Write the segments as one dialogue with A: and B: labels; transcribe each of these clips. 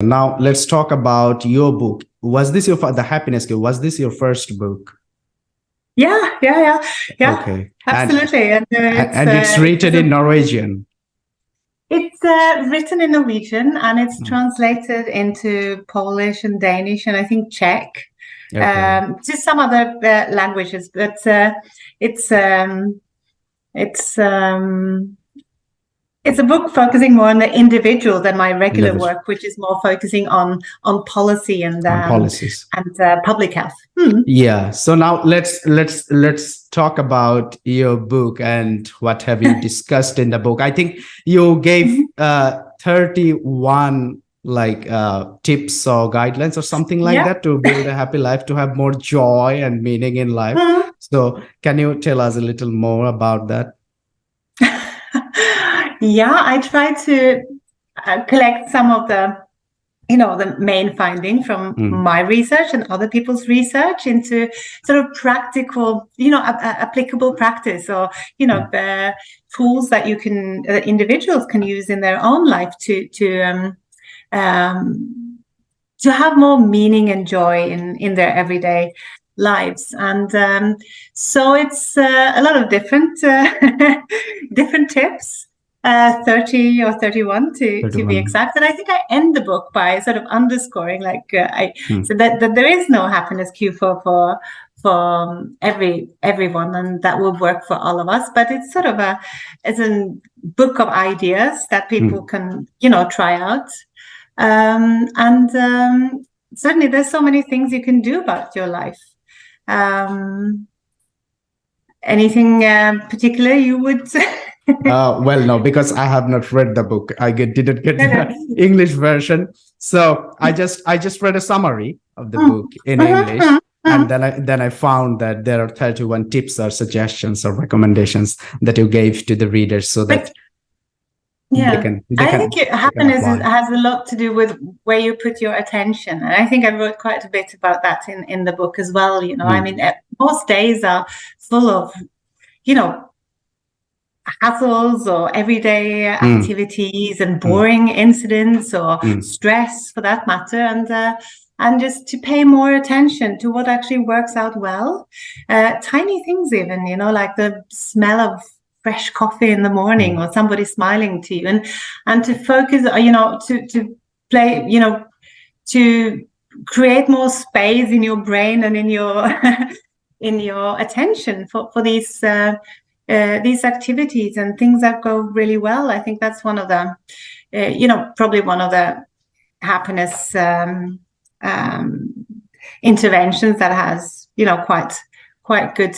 A: Now let's talk about your book. Was this the Happiness Cure? Was this your first book?
B: Yeah.
A: Okay.
B: Absolutely.
A: And it's written in Norwegian.
B: It's written in Norwegian, and it's translated into Polish and Danish, and I think Czech, to some other languages. But it's a book focusing more on the individual than my regular work, which is more focusing on policy and
A: policies
B: and public health.
A: Yeah. So now let's talk about your book and what have you discussed in the book. I think you gave 31 tips or guidelines or something like that to build a happy life, to have more joy and meaning in life. So can you tell us a little more about that?
B: Yeah, I try to collect some of the main finding from my research and other people's research into sort of practical, applicable practice, or tools that individuals can use in their own life to have more meaning and joy in their everyday lives. And so it's a lot of different different tips. 30 or 31 to be exact. And I think I end the book by sort of underscoring, so that there is no happiness cue for everyone, and that will work for all of us. But it's sort of a book of ideas that people can try out. And certainly there's so many things you can do about your life. Anything particular you would
A: well, no, because I have not read the book. I didn't get the English version, so I just read a summary of the book in English, and then I found that there are 31 tips or suggestions or recommendations that you gave to the readers, so that
B: I think happiness has a lot to do with where you put your attention, and I think I wrote quite a bit about that in the book as well. I mean, most days are full of hassles or everyday activities and boring incidents or stress, for that matter, and just to pay more attention to what actually works out well. Tiny things even, like the smell of fresh coffee in the morning or somebody smiling to you, and to focus, to play, to create more space in your brain and in your in your attention for these activities and things that go really well. I think that's one of the, probably one of the happiness interventions that has, quite good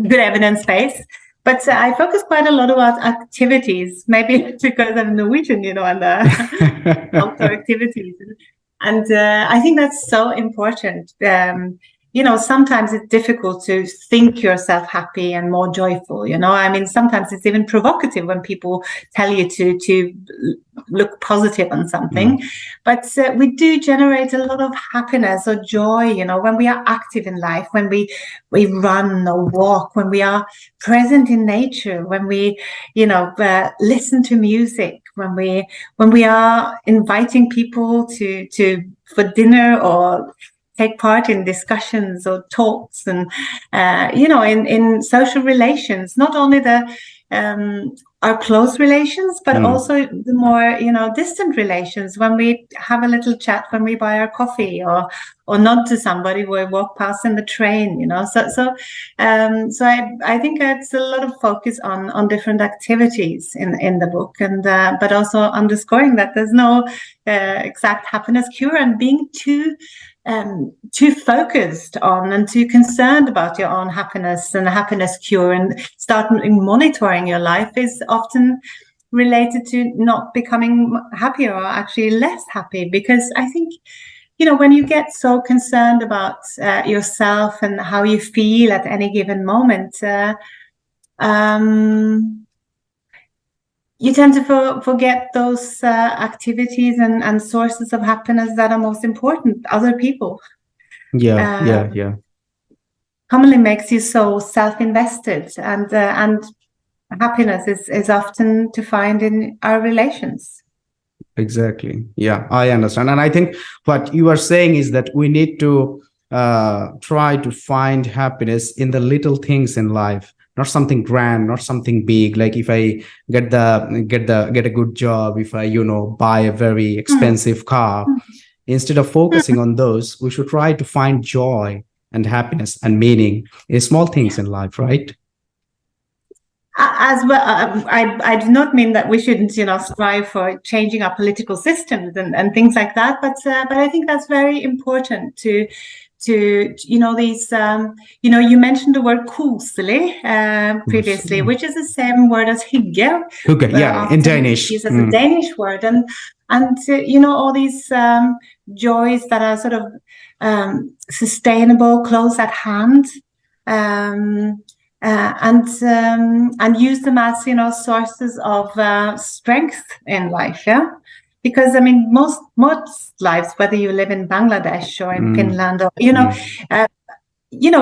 B: good evidence base. But I focus quite a lot about activities, maybe because I'm Norwegian, and the outdoor activities. And I think that's so important. Sometimes it's difficult to think yourself happy and more joyful, I mean, sometimes it's even provocative when people tell you to look positive on something. But we do generate a lot of happiness or joy, when we are active in life, when we run or walk, when we are present in nature, when we, listen to music, when we are inviting people for dinner or take part in discussions or talks, and in social relations, not only our close relations, but also the more distant relations, when we have a little chat when we buy our coffee, or nod to somebody we walk past in the train, so I think it's a lot of focus on different activities in the book, and but also underscoring that there's no exact happiness cure, and being too focused on and too concerned about your own happiness and the happiness cure and start monitoring your life is often related to not becoming happier, or actually less happy. Because I think, when you get so concerned about yourself and how you feel at any given moment, you tend to forget those activities and sources of happiness that are most important, other people.
A: Yeah.
B: Commonly makes you so self-invested, and happiness is often to find in our relations.
A: Exactly. Yeah, I understand. And I think what you are saying is that we need to try to find happiness in the little things in life, not something grand, not something big. Like if I get a good job, if I, buy a very expensive car, instead of focusing on those, we should try to find joy and happiness and meaning in small things in life, right?
B: As well, I do not mean that we shouldn't, strive for changing our political systems and things like that. But I think that's very important to these. You mentioned the word koselig previously, which is the same word as hygge.
A: Okay, yeah, in Danish.
B: Used as a Danish word, and all these joys that are sort of sustainable, close at hand. And use them as sources of strength in life, because I mean most lives, whether you live in Bangladesh or in Finland, or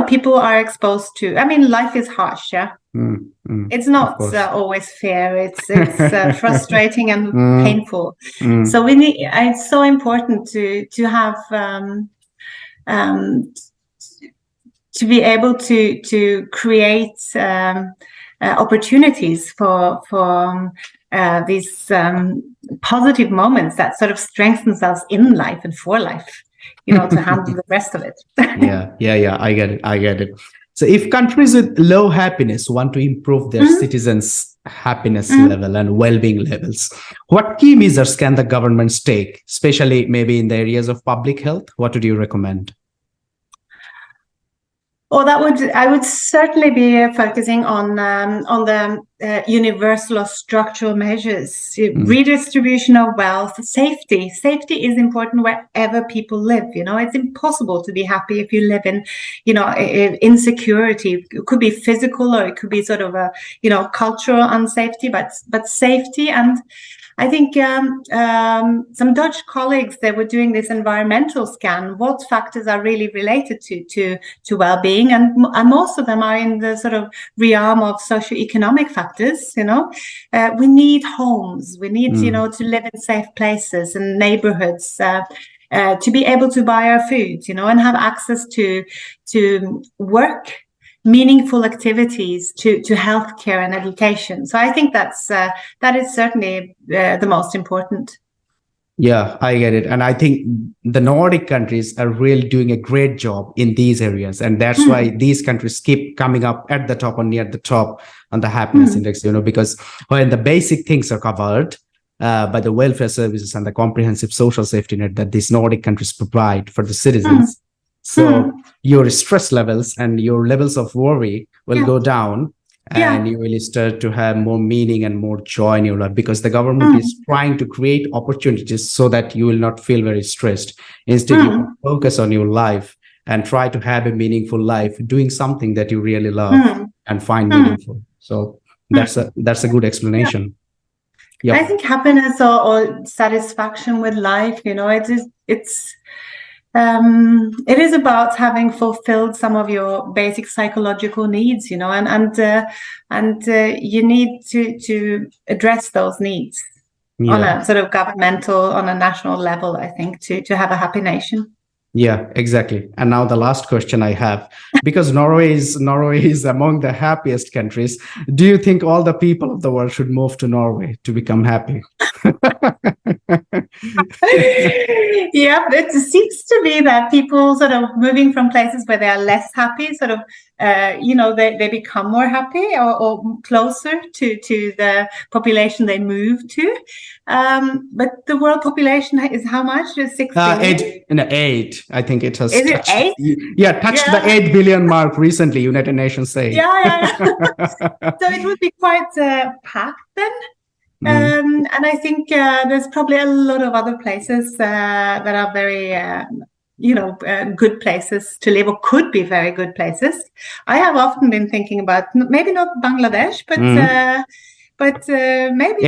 B: people are exposed to. I mean, life is harsh, it's not always fair. It's frustrating and painful. So we need. It's so important to have. To be able to create opportunities for these positive moments that sort of strengthens us in life and for life, to handle the rest of it.
A: Yeah. I get it. So if countries with low happiness want to improve their citizens' happiness level and well-being levels, what key measures can the governments take, especially maybe in the areas of public health? What would you recommend?
B: Well, I would certainly be focusing on the universal or structural measures, redistribution of wealth, safety. Safety is important wherever people live. It's impossible to be happy if you live in, insecurity. It could be physical, or it could be sort of a, cultural unsafety, but safety. And I think some Dutch colleagues, they were doing this environmental scan. What factors are really related to well-being, and most of them are in the sort of realm of socioeconomic factors. We need homes. We need to live in safe places and neighborhoods. To be able to buy our food, and have access to work, meaningful activities, to healthcare and education. So I think that is certainly the most important.
A: Yeah, I get it. And I think the Nordic countries are really doing a great job in these areas. And that's why these countries keep coming up at the top or near the top on the happiness index, because when the basic things are covered by the welfare services and the comprehensive social safety net that these Nordic countries provide for the citizens. So your stress levels and your levels of worry will go down, and you will start to have more meaning and more joy in your life, because the government is trying to create opportunities so that you will not feel very stressed. Instead, you focus on your life and try to have a meaningful life, doing something that you really love and find meaningful. So that's a good explanation.
B: Yep. I think happiness or satisfaction with life, it is about having fulfilled some of your basic psychological needs, and you need to address those needs on a sort of governmental, on a national level, I think, to have a happy nation.
A: Yeah, exactly. And now the last question I have, because Norway is among the happiest countries. Do you think all the people of the world should move to Norway to become happy?
B: Yeah, it seems to be that people sort of moving from places where they are less happy, sort of, they become more happy or closer to the population they move to. But the world population is how much? 6 billion?
A: 8. I think it has.
B: Is it 8?
A: Touched the 8 billion mark recently, United Nations say.
B: Yeah. So it would be quite packed then. And I think there's probably a lot of other places that are very, good places to live, or could be very good places. I have often been thinking about maybe not Bangladesh, but maybe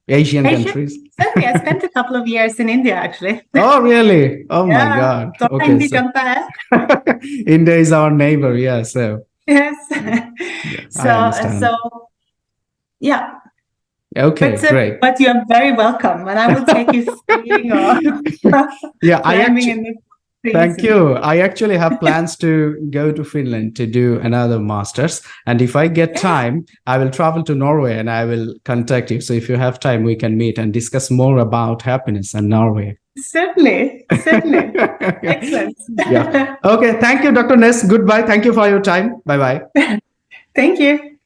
A: Asian countries.
B: Certainly, I spent a couple of years in India, actually.
A: Oh, really? Oh, my God.
B: Okay,
A: India is our neighbor, yeah. So
B: yes.
A: yeah,
B: So yeah.
A: Okay, great.
B: But you are very welcome, and I will take you skiing or
A: Yeah,
B: climbing in the trees.
A: thank you. I actually have plans to go to Finland to do another master's. And if I get time, I will travel to Norway and I will contact you. So if you have time, we can meet and discuss more about happiness and Norway.
B: Certainly. Excellent.
A: Yeah. Okay. Thank you, Dr. Ness. Goodbye. Thank you for your time. Bye bye.
B: Thank you.